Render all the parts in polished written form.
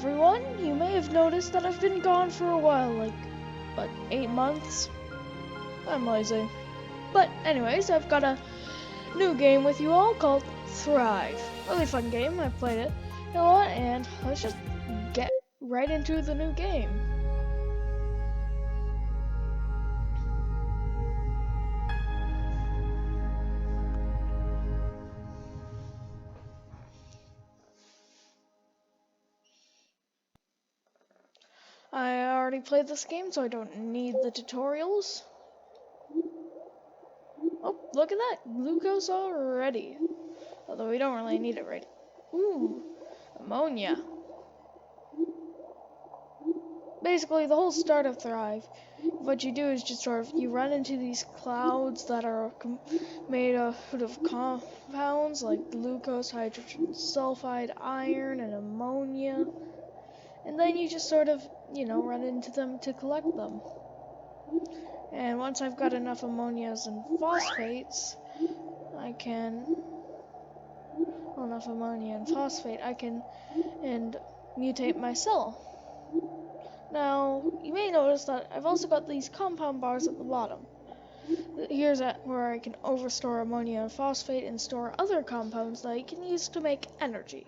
everyone, you may have noticed that I've been gone for a while, like, 8 months? I'm lazy. But anyways, I've got a new game with you all called Thrive. Really fun game, I've played it a lot, and let's just get right into the new game. I already played this game, so I don't need the tutorials. Oh, look at that, glucose already. Although we don't really need it right. Ooh, ammonia. Basically, the whole start of Thrive, what you do is just you run into these clouds that are made out of compounds like glucose, hydrogen sulfide, iron, and ammonia. And then you just run into them to collect them. And once I've got enough ammonias and phosphates, enough ammonia and phosphate, I can mutate my cell. Now, you may notice that I've also got these compound bars at the bottom. Here's where I can overstore ammonia and phosphate and store other compounds that I can use to make energy.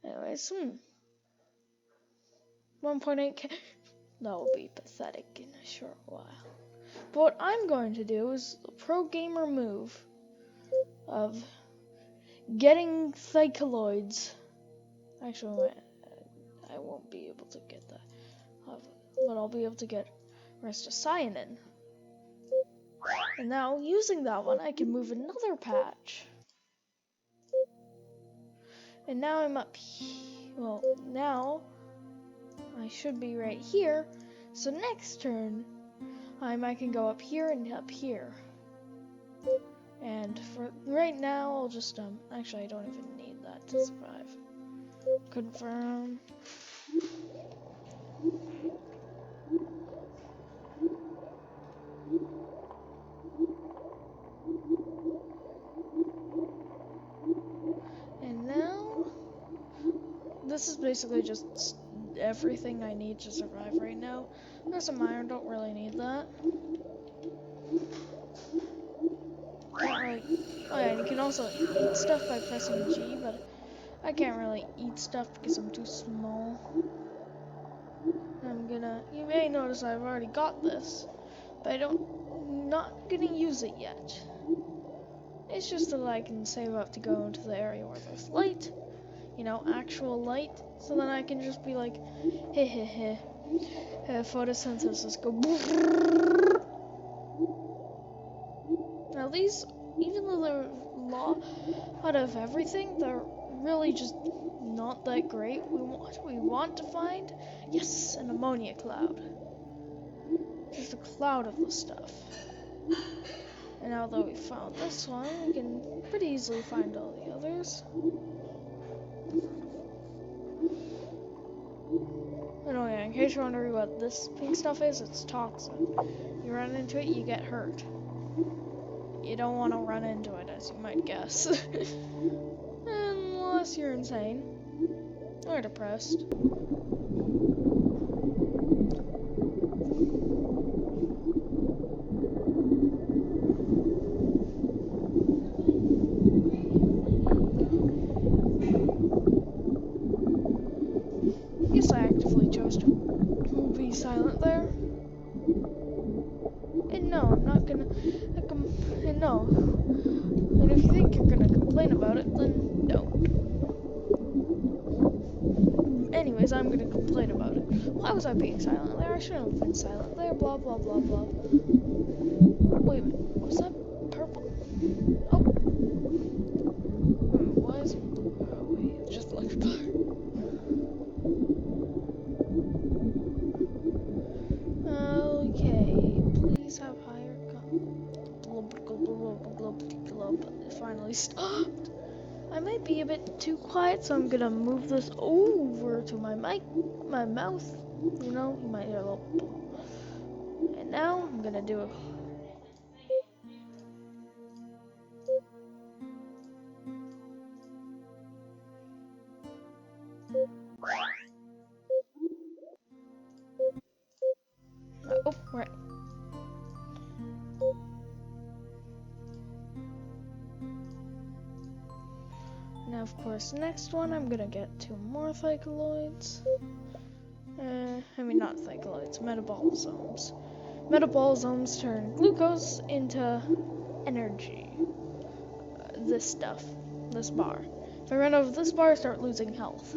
Anyways, 1.8K. That will be pathetic in a short while. But what I'm going to do is the pro gamer move of getting cycloids. Actually, I won't be able to get that. But I'll be able to get restocyanin. And now, using that one, I can move another patch. And now I'm up here. Well, now I should be right here. So next turn, I can go up here and up here. And for right now, I'll just, actually I don't even need that to survive. Confirm. And now, this is basically just everything I need to survive right now. There's some iron, don't really need that. Oh yeah, you can also eat stuff by pressing G, but I can't really eat stuff because I'm too small. You may notice I've already got this, but not gonna use it yet. It's just that I can save up to go into the area where there's light, actual light, so then I can just be like, hey, photosynthesis, go. Now these, even though they're a lot of everything, they're really just not that great. We want to find, yes, an ammonia cloud. Just a cloud of the stuff. And now that we found this one, we can pretty easily find all the others. And oh yeah, in case you're wondering what this pink stuff is, it's toxin. You run into it, you get hurt. You don't want to run into it, as you might guess. Unless you're insane. Or depressed. Yes, I actively chose to be silent there. And no, I'm not gonna... And no. And if you think you're gonna complain about it, then no. Anyways, I'm gonna complain about it. Why was I being silent there? I shouldn't have been silent there, blah blah blah blah. Wait a minute, was that purple? Oh. Why is it... Oh wait, it's just electrified. Okay, please have higher It finally stopped. I might be a bit too quiet, so I'm gonna move this over to my mouth. You might hear a little boom. And now I'm gonna do a... Now, of course, next one I'm gonna get 2 more Thycaloids. Not Thycaloids, Metabolizomes. Metabolizomes turn glucose into energy. This stuff, this bar. If I run out of this bar, I start losing health.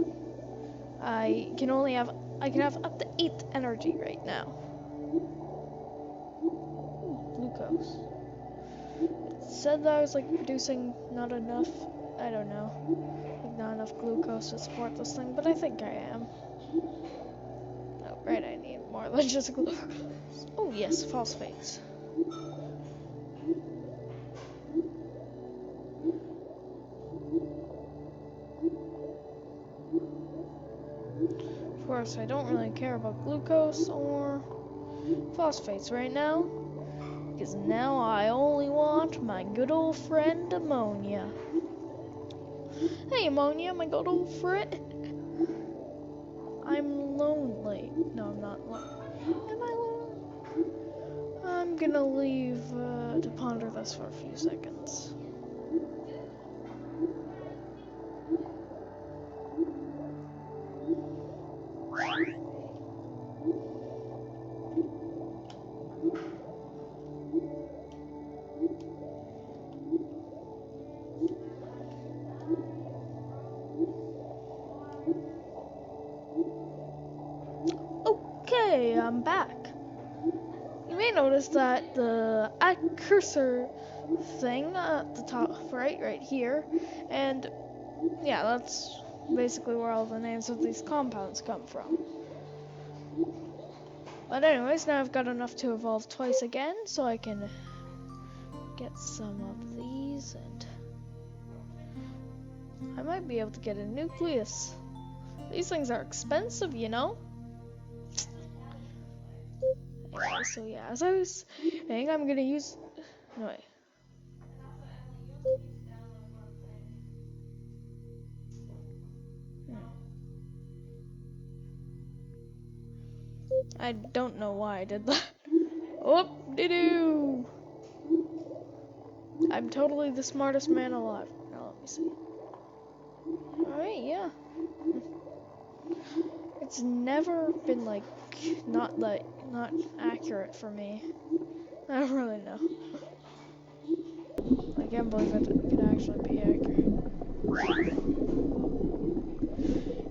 I can have up to 8 energy right now. Glucose. It said that I was like producing not enough. I don't know. Like not enough glucose to support this thing, but I think I am. Oh, right, I need more than just glucose. Oh yes, phosphates. Of course, I don't really care about glucose or phosphates right now, because now I only want my good old friend ammonia. Hey ammonia, my good old friend. I'm lonely. No, I'm not lonely. Am I lonely? I'm gonna leave to ponder this for a few seconds. Okay, I'm back. You may notice that the cursor thing at the top right here, and yeah, that's basically where all the names of these compounds come from. But anyways, now I've got enough to evolve twice again, so I can get some of these, and I might be able to get a nucleus. These things are expensive, you know? Anyway, so yeah, as I was saying, I'm gonna use... No, wait. I don't know why I did that. Whoop-de-doo! I'm totally the smartest man alive. Now let me see. Alright, yeah. It's never been like not accurate for me. I don't really know. I can't believe it could actually be accurate.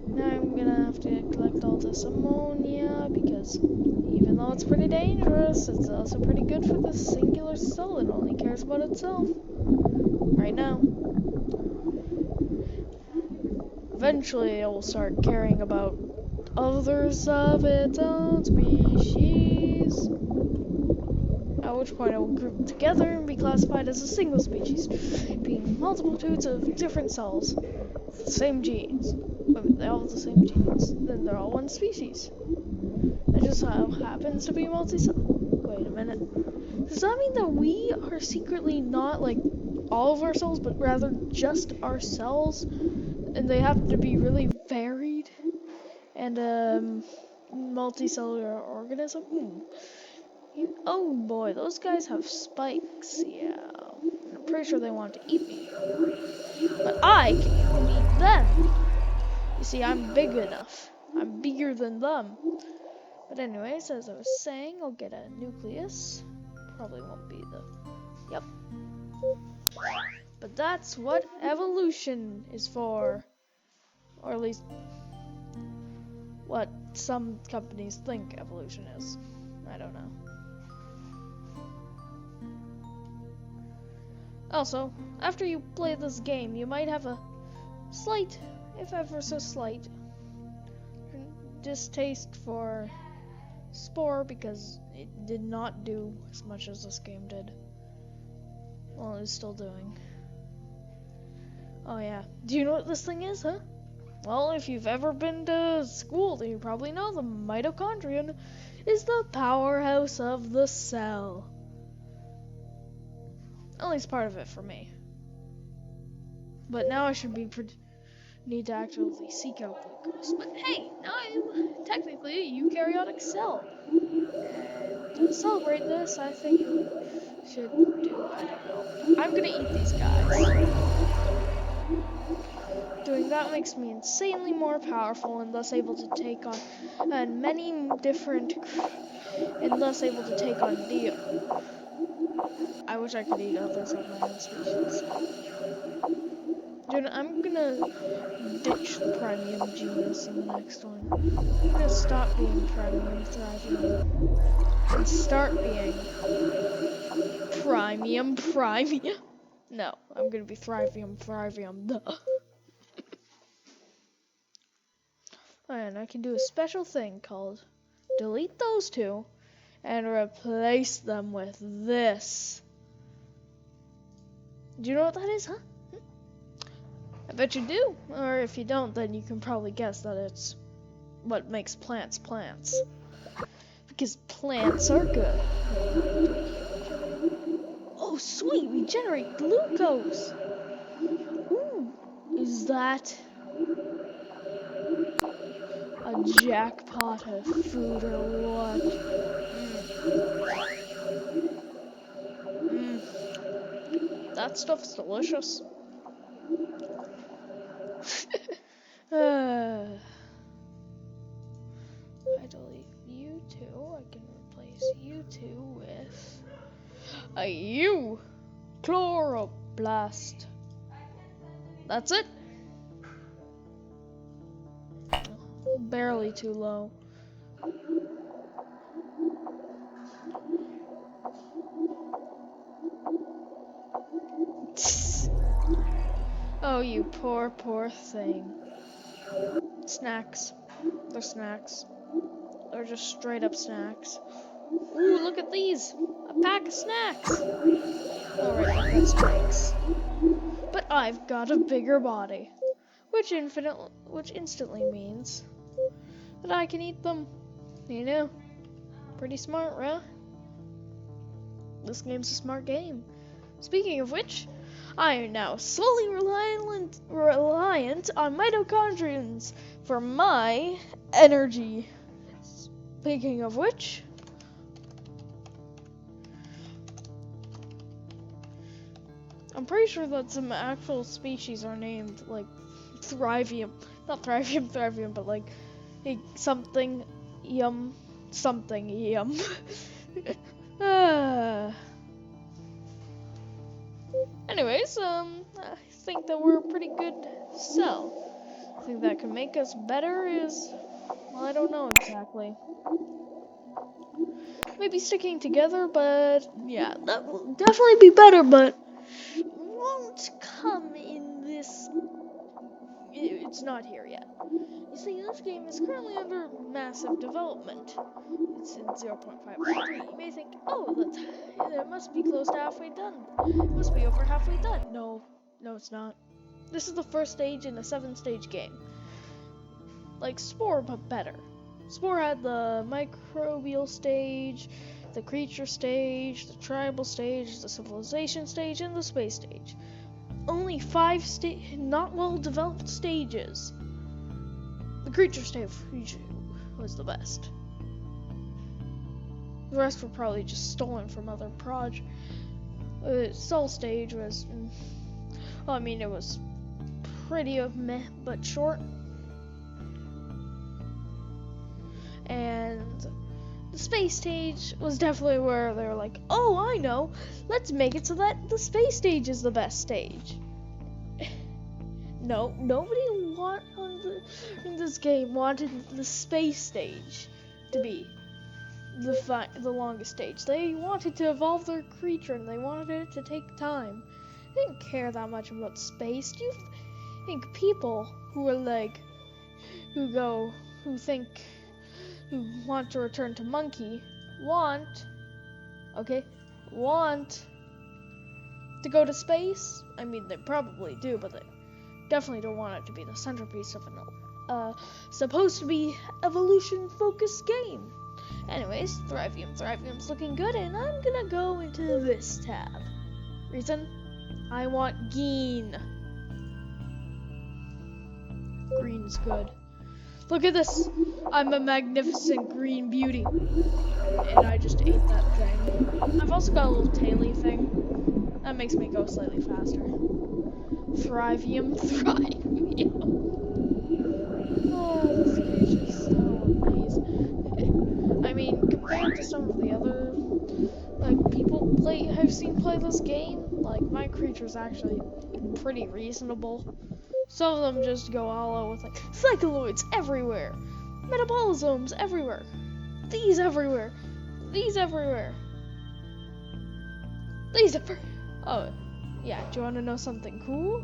Now I'm gonna have to collect all this ammonia because even though it's pretty dangerous, it's also pretty good for the singular cell that only cares about itself. Right now. Eventually it will start caring about others of its own species. At which point it will group together and be classified as a single species, being multitudes of different cells with the same genes. But they all have the same genes, then they're all one species. That just how happens to be multi-cell. Wait a minute. Does that mean that we are secretly not like all of our cells, but rather just our cells? And they have to be really varied and multicellular organism? Oh boy, those guys have spikes, yeah. I'm pretty sure they want to eat me. But I can eat them. You see, I'm big enough. I'm bigger than them. But anyways, as I was saying, I'll get a nucleus. Probably won't be the... Yep. But that's what evolution is for. Or at least what some companies think evolution is. I don't know. Also, after you play this game, you might have a slight, if ever so slight, distaste for Spore because it did not do as much as this game did. Well, it's still doing. Oh yeah. Do you know what this thing is, huh? Well, if you've ever been to school, then you probably know the mitochondrion is the powerhouse of the cell. At least part of it for me. But now I should need to actually seek out glucose. But hey, now I'm technically a eukaryotic cell. And to celebrate this, I think we should do, I don't know. I'm gonna eat these guys. that makes me insanely more powerful and thus able to take on many different and thus able to take on the. I wish I could eat others of my own species. Dude, I'm gonna ditch the Premium genus in the next one. I'm gonna stop being Premium Thrivium and start being Premium. No, I'm gonna be Thrivium. Duh. And I can do a special thing called delete those two and replace them with this. Do you know what that is, huh? I bet you do. Or if you don't, then you can probably guess that it's what makes plants plants. Because plants are good. Oh, sweet, we generate glucose. Ooh, is that a jackpot of food or what? That stuff's delicious. I delete you two. I can replace you two with a U chloroplast. That's it. Barely too low. Oh, you poor, poor thing. Snacks. They're snacks. They're just straight up snacks. Ooh, look at these. A pack of snacks. Alright, that's drinks. But I've got a bigger body. Which instantly means that I can eat them. You know? Pretty smart, right? This game's a smart game. Speaking of which, I am now solely reliant on mitochondrions for my energy. Speaking of which, I'm pretty sure that some actual species are named like Thrivium. Not Thrivium, but like something yum. Anyways, I think that we're a pretty good cell. I think that can make us better is, well, I don't know exactly. Maybe sticking together, but yeah, that will definitely be better, but won't come in this. It's not here yet. You see, this game is currently under massive development. It's in 0.5.3. You may think, oh, it must be close to halfway done. It must be over halfway done. No, it's not. This is the first stage in a 7-stage game. Like Spore, but better. Spore had the microbial stage, the creature stage, the tribal stage, the civilization stage, and the space stage. Only 5 not well developed stages. The creature stage was the best. The rest were probably just stolen from other projects. Soul stage was, well, I mean, it was pretty meh, but short. And the space stage was definitely where they were like, oh, I know, let's make it so that the space stage is the best stage. No, nobody in this game wanted the space stage to be the longest stage. They wanted to evolve their creature and they wanted it to take time. They didn't care that much about space. Do you think people who are like, who want to return to monkey want to go to space? I mean, they probably do, but they definitely don't want it to be the centerpiece of an supposed to be evolution-focused game. Anyways, Thrivium's looking good, and I'm gonna go into this tab. Reason? I want green. Green's good. Look at this. I'm a magnificent green beauty. And I just ate that thing. I've also got a little taily thing. That makes me go slightly faster. Thrivium. creatures actually pretty reasonable. Some of them just go all out with like cycloids everywhere, metabolosomes everywhere, these everywhere, these everywhere, these everywhere. Oh, yeah, do you want to know something cool?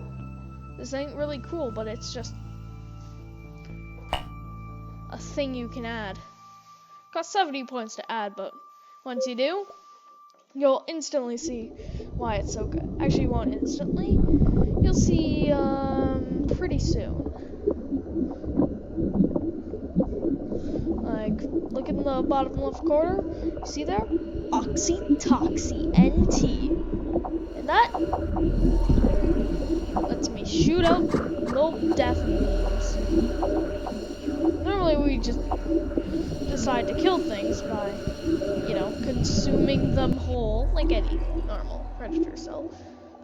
This ain't really cool, but it's just a thing you can add. Costs 70 points to add, but once you do, you'll instantly see why it's so good. Actually, you won't instantly. You'll see pretty soon. Like, look in the bottom left corner. You see there? Oxytoxy NT. And that lets me shoot out little death beams. Normally we just decide to kill things by, you know, consuming them whole, like any normal predator cell.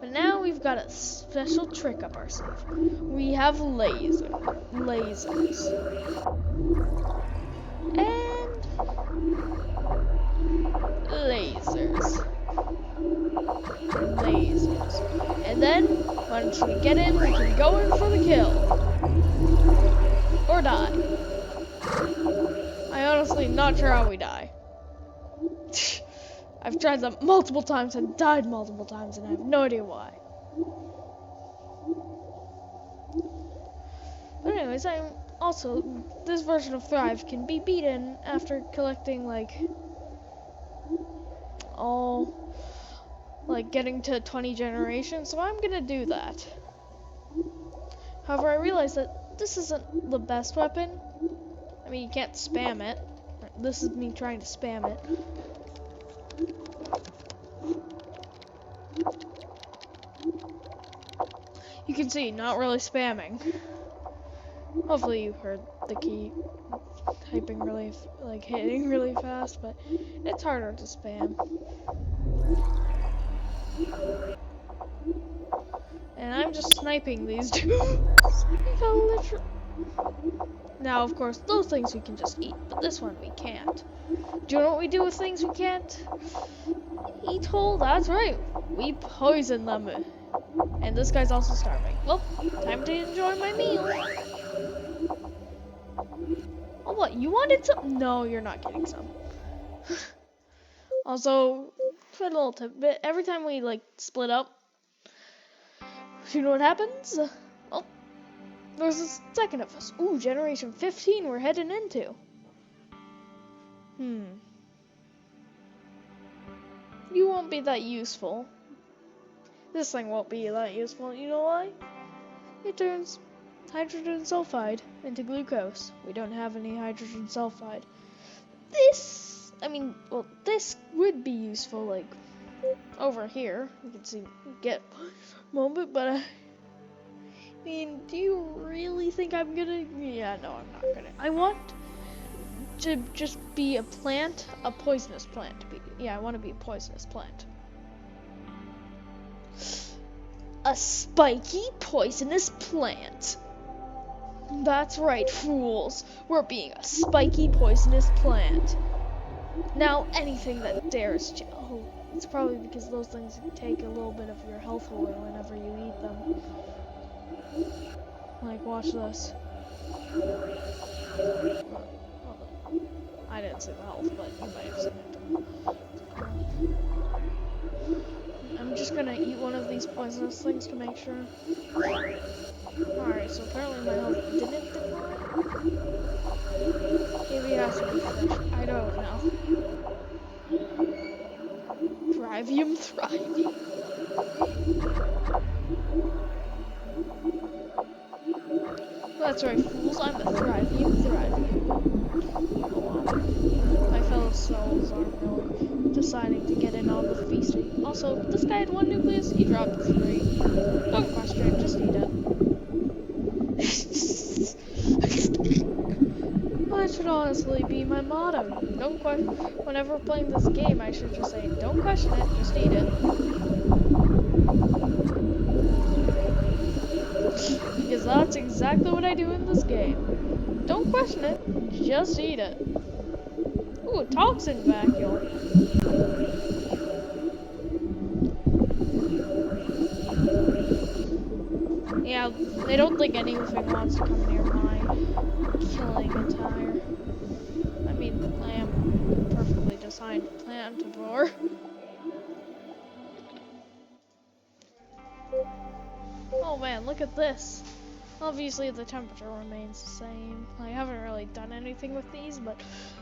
But now we've got a special trick up our sleeve. We have lasers. And lasers. And then, once we get in, we can go in for the kill. Or die. I honestly am not sure how we die. I've tried them multiple times and died multiple times, and I have no idea why. But anyways, this version of Thrive can be beaten after collecting, getting to 20 generations, so I'm gonna do that. However, I realize that this isn't the best weapon. I mean, you can't spam it. This is me trying to spam it. You can see, not really spamming. Hopefully you heard the key typing really, hitting really fast, but it's harder to spam. And I'm just sniping these two. Now, of course, those things we can just eat, but this one we can't. Do you know what we do with things we can't eat whole? That's right, we poison them. And this guy's also starving. Well, time to enjoy my meal. Oh, what? You wanted some? No, you're not getting some. Also, for a little tidbit, every time we split up, you know what happens? Well, there's a second of us. Ooh, generation 15 we're heading into. You won't be that useful. This thing won't be that useful. You know why? It turns hydrogen sulfide into glucose. We don't have any hydrogen sulfide. This would be useful, over here. You can see, get a moment, but I mean, do you really think I'm gonna? Yeah, no, I'm not gonna. I want to just be a plant, a poisonous plant. I want to be a poisonous plant. A spiky, poisonous plant. That's right, fools. We're being a spiky, poisonous plant. Now, anything that dares oh, it's probably because those things take a little bit of your health away whenever you eat them. Watch this. I didn't see the health, but you might have seen it. I'm just gonna eat one of these poisonous things to make sure. Alright, so apparently my health didn't decline. Maybe it has to be fresh. I don't know. Thrivium. That's right, fools. I'm a Thrivium. Oh, wow. My fellow souls aren't really deciding to get in on the feasting. Also, this guy had 1 nucleus, he dropped 3. Don't question it, just eat it. Well, that should honestly be my motto. Don't question. Whenever playing this game, I should just say, don't question it, just eat it. Because that's exactly what I do in this game. Don't question it, just eat it. Ooh, a toxin vacuole. Yeah, I don't think anything wants to come near my killing attire. I mean, I am a perfectly designed plantivore. Oh man, look at this. Obviously the temperature remains the same. I haven't really done anything with these, but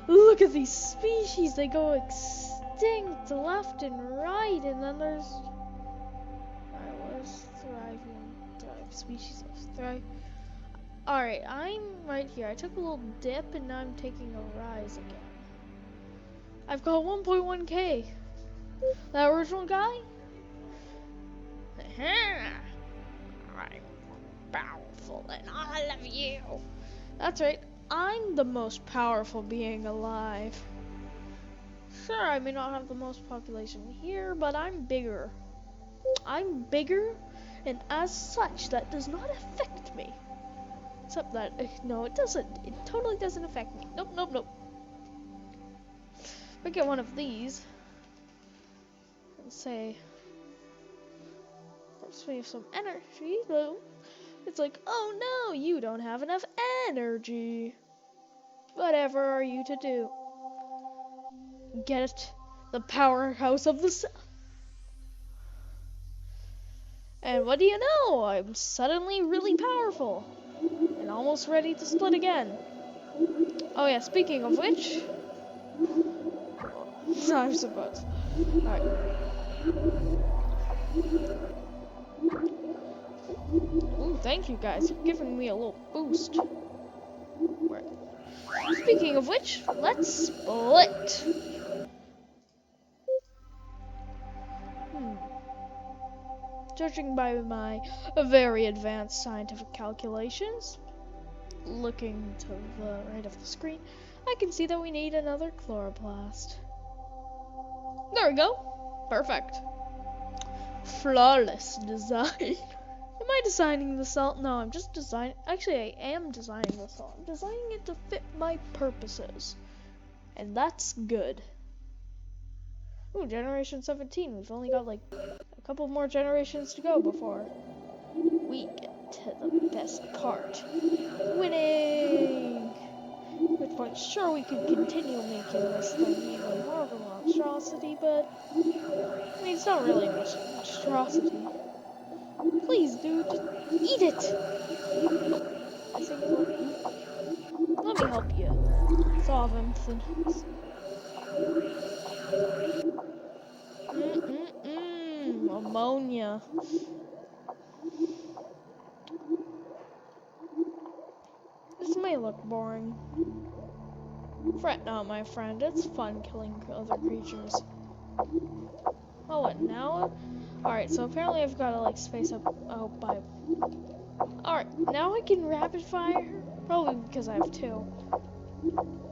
look at these species. They go extinct left and right, and then there's... Alright, where's Thrive species of Thrive? Alright, I'm right here. I took a little dip, and now I'm taking a rise again. I've got 1.1k. That original guy? I'm powerful than all of you. That's right. I'm the most powerful being alive. Sure, I may not have the most population here, but I'm bigger. I'm bigger, and as such, that does not affect me. Except that, no, it doesn't. It totally doesn't affect me. Nope, nope, nope. If I get one of these, and say, force me with some energy, though, it's like, oh no, you don't have enough energy. Whatever are you to do? Get the powerhouse of the sun. And what do you know? I'm suddenly really powerful. And almost ready to split again. Oh yeah, speaking of which... I suppose. Alright. Ooh, thank you guys. You're giving me a little boost. Right. Speaking of which, let's split. Judging by my very advanced scientific calculations, looking to the right of the screen, I can see that we need another chloroplast. There we go. Perfect. Flawless design. Am I designing the cell? No, I'm just designing. Actually, I am designing the cell. I'm designing it to fit my purposes. And that's good. Ooh, generation 17. We've only got like a couple more generations to go before we get to the best part. Winning! Which point, sure, we could continue making this thing even more of a monstrosity, but I mean, it's not really a monstrosity. Please, dude, just eat it! I think let me help you solve things. Ammonia. This may look boring. Fret not, my friend. It's fun killing other creatures. Oh, what now? Alright, so apparently I've got to, like, space up. Oh, bye. Alright, now I can rapid fire. Probably because I have two.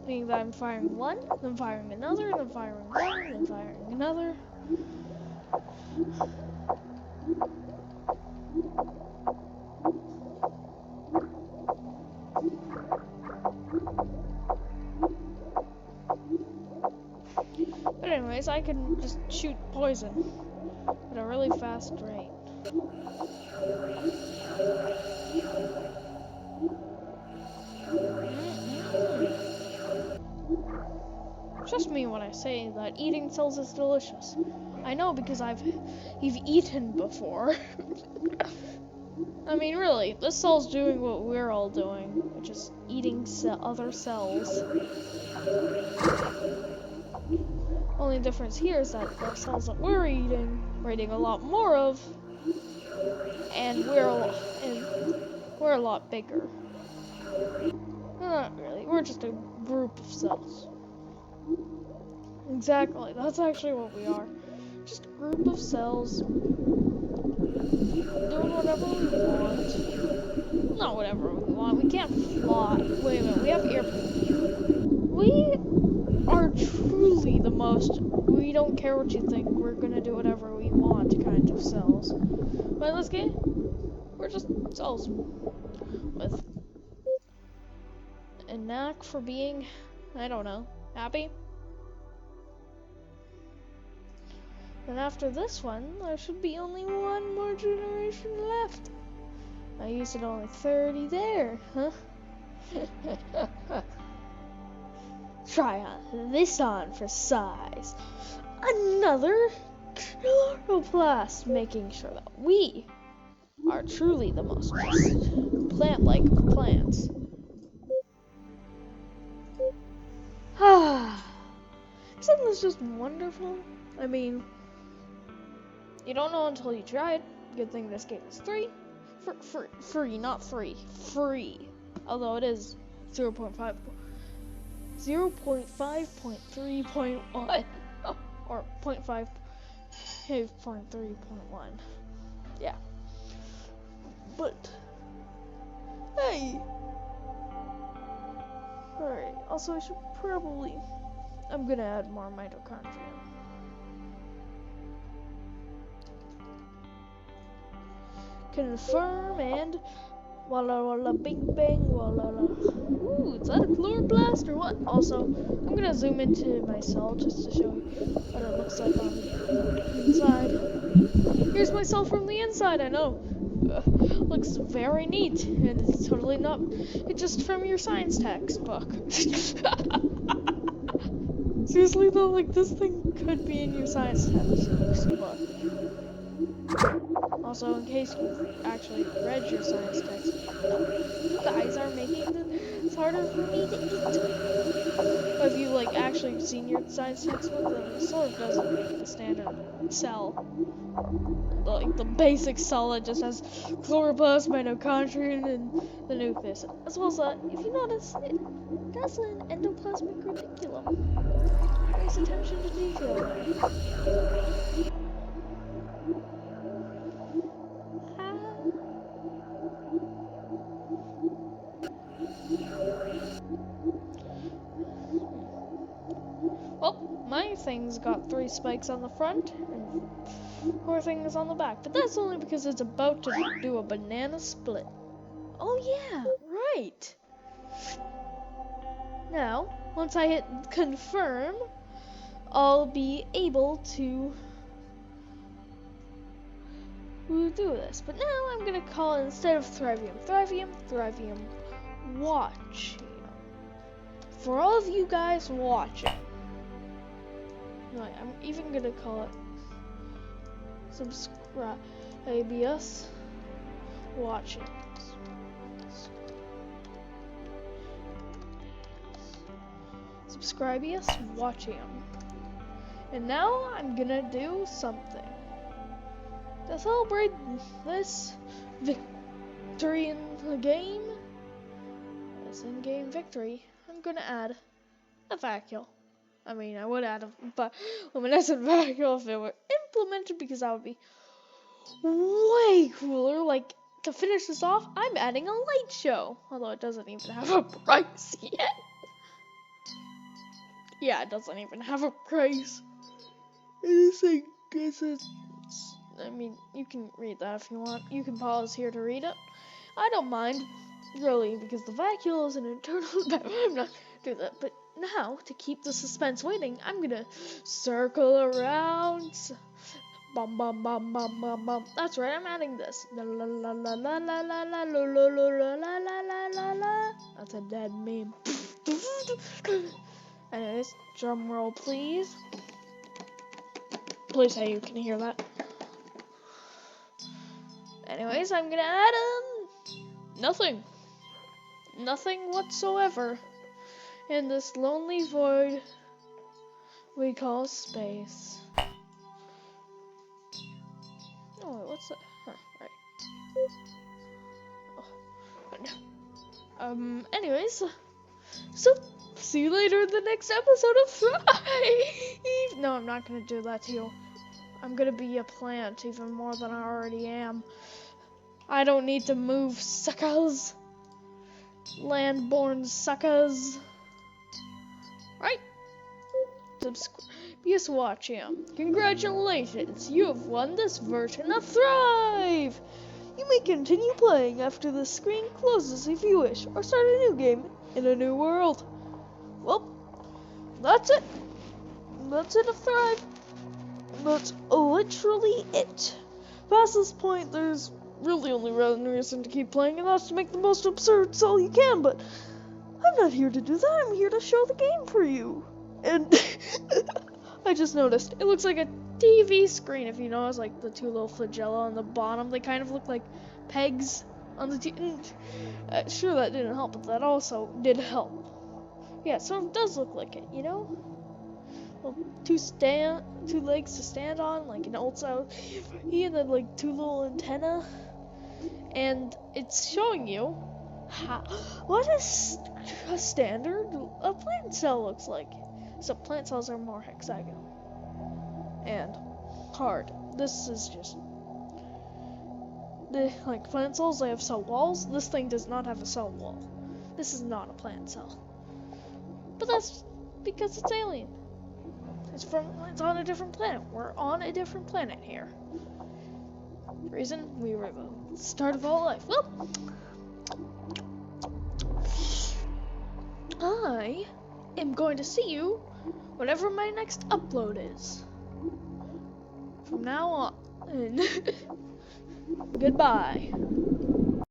Meaning that I'm firing one, then firing another, then firing one, then firing another. But anyways, I can just shoot poison at a really fast rate. Trust me when I say that eating cells is delicious. I know because you've eaten before. I mean, really, this cell's doing what we're all doing, which is eating other cells. Only difference here is that the cells that we're eating a lot more of, and we're a lot bigger. Not really, we're just a group of cells. Exactly, that's actually what we are. Just a group of cells doing whatever we want. Not whatever we want, we can't fly. Wait a minute, we have airplanes. We are truly the most, we don't care what you think, we're gonna do whatever we want kind of cells. But in this game, we're just cells with a knack for being, I don't know, happy. And after this one, there should be only one more generation left. I used it only 30 there, huh? Try this on for size. Another chloroplast, making sure that we are truly the most plant-like of plants. Isn't this just wonderful? I mean, you don't know until you try it. Good thing this game is free, not free, free. Although it is 0.5.3.1 or 0.5.3.1. Yeah. But hey. Alright, also I should probably I'm gonna add more mitochondria. Confirm and walla walla bing bang walla la. Ooh, is that a chloroplast or what? Also, I'm gonna zoom into my cell just to show you what it looks like on the inside. Here's my cell from the inside, I know. Looks very neat, and it's totally not it's just from your science textbook. Seriously though, like this thing could be in your science textbook. Also, in case you actually read your science textbook, no, you guys are making this harder for me to eat. But if you like actually seen your science textbook, then it sort of doesn't make the standard cell. Like the basic cell that just has chloroplast, mitochondrion, and the nucleus. As well as that, if you notice, it does an endoplasmic reticulum. Nice attention to detail there. Well, my thing's got 3 spikes on the front and 4 things on the back, but that's only because it's about to do a banana split. Oh yeah, right. Now, once I hit confirm, I'll be able to do this. But now I'm gonna call it, instead of Thrivium Watch. For all of you guys watching. Right, I'm even gonna call it Subscribius Watching. Subscribius Watching. And now I'm gonna do something. To celebrate this victory in the game, this in-game victory, I'm gonna add a vacuole. I mean, I would add a luminescent vacuole if it were implemented, because that would be way cooler. Like, to finish this off, I'm adding a light show. Although it doesn't even have a price yet. Yeah, it doesn't even have a price. I mean, you can read that if you want. You can pause here to read it. I don't mind, really, because the vacuole is an internal... I'm not do that, but now, to keep the suspense waiting, I'm gonna circle around. Bum bum bum bum bum bum. That's right, I'm adding this. La la la la la la la la la la la la la la la. That's a dead meme. Anyways, drum roll please. Please say you can hear that. Anyways, I'm gonna add nothing whatsoever in this lonely void we call space. Oh, wait, what's that? Huh, right. Oh, anyways, so see you later in the next episode of Thrive. No, I'm not gonna do that to you. I'm gonna be a plant even more than I already am. I don't need to move, suckers. Landborn suckers. Right? Subscribe, watch him. Congratulations, you have won this version of Thrive. You may continue playing after the screen closes if you wish, or start a new game in a new world. Well, that's it. That's it of Thrive. That's literally it. Past this point, there's really only reason to keep playing, and that's to make the most absurd cell you can, but I'm not here to do that. I'm here to show the game for you. And I just noticed, it looks like a TV screen, if you notice, like the two little flagella on the bottom, they kind of look like pegs on the TV. Sure, that didn't help, but that also did help. Yeah, so it does look like it, you know? Well, two legs to stand on, like an old style TV, and then like two little antenna. And it's showing you what is a standard a plant cell looks like. So plant cells are more hexagonal and hard. This is just like plant cells, they have cell walls. This thing does not have a cell wall. This is not a plant cell. But that's because it's alien. It's on a different planet. We're on a different planet here. Reason we were the start of all life. Well, I am going to see you whatever my next upload is. From now on. Goodbye.